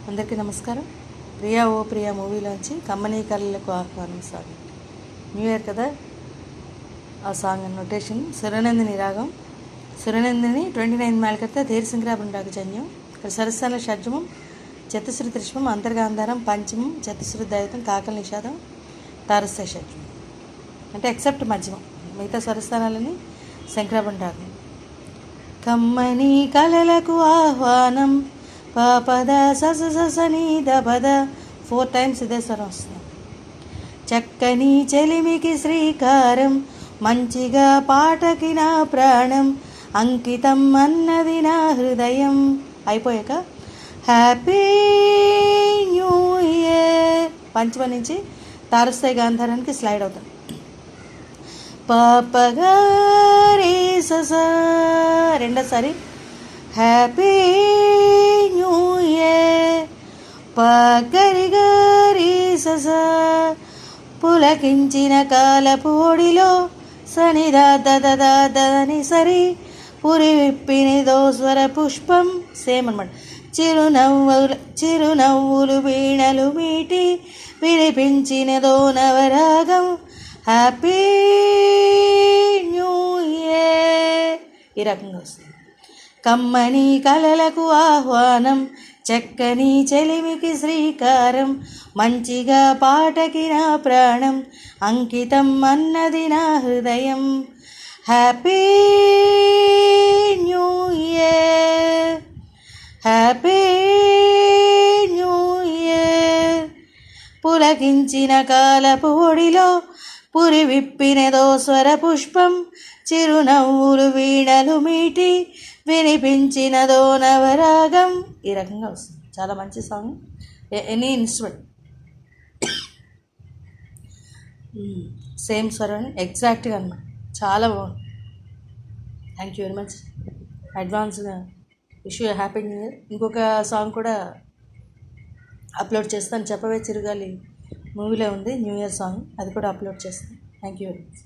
అందరికీ నమస్కారం. ప్రియా ఓ ప్రియా మూవీలోంచి కమ్మనీ కళలకు ఆహ్వానం సాంగ్. న్యూ ఇయర్ కదా, ఆ సాంగ్ నొటేషన్ సురనందిని రాగం. సురనందిని 29 మేళకర్త ధీరసింగ్రాభండాకు జన్యం. ఇక్కడ సరస్థాన షడ్జమం, చతుశ్రుతి త్రిష్మం, అంతర్గాంధారం, పంచమం, చతుశ్రుతి దైవతం, కాకల నిషాదం, తారస్థ షడ్జమం. అంటే ఎక్సెప్ట్ మధ్యమం, మిగతా స్వరస్థానాలని శంకరాభండాకు. కమ్మనీ కళలకు ఆహ్వానం పాపద సస ససని దపద 4 times ఇదే స్వరం వస్తుంది. చక్కని చెలిమికి శ్రీకారం, మంచిగా పాటకి నా ప్రాణం, అంకితం అన్నది నా హృదయం. అయిపోయాక హ్యాపీ న్యూ ఇయర్ పంచమ నుంచి తారస్థాయి గాంధారానికి స్లైడ్ అవుతాం. పాపగారి సస రెండోసారి హ్యాపీ న్యూ ఇయర్. పగరి గారి సస పులకించిన కాలపు ఒడిలో సనిదా దదని సరి పురి విప్పినిదో స్వర పుష్పం. సేమ్ అనమాట. చిరునవ్వులు వీణలు మీటి వినిపించినదో నవరాగం. హ్యాపీ న్యూ ఇయర్ ఈ రకంగా వస్తుంది. కమ్మనీ కళలకు ఆహ్వానం, చక్కని చెలిమికి శ్రీకారం, మంచిగా పాటకి నా ప్రాణం, అంకితం అన్నది నా హృదయం. Happy new year, happy new year. పులకించిన కాలపు ఒడిలో పురి విప్పినదో స్వర పుష్పం, చిరునవ్వులు వీణలు మీటి వినిపించినదో నవరాగం. ఈ రకంగా వస్తుంది. చాలా మంచి సాంగ్. ఎనీ ఇన్స్ట్రుమెంట్ సేమ్ స్వరం ఎగ్జాక్ట్గా అన్నమాట. చాలా బాగుంది. Thank you very much. అడ్వాన్స్గా wish you happy new year. ఇంకొక సాంగ్ కూడా అప్లోడ్ చేస్తాను. చెప్పవే చిరుగాలి మూవీలో ఉంది న్యూ ఇయర్ సాంగ్, అది కూడా అప్లోడ్ చేస్తాను. Thank you very much.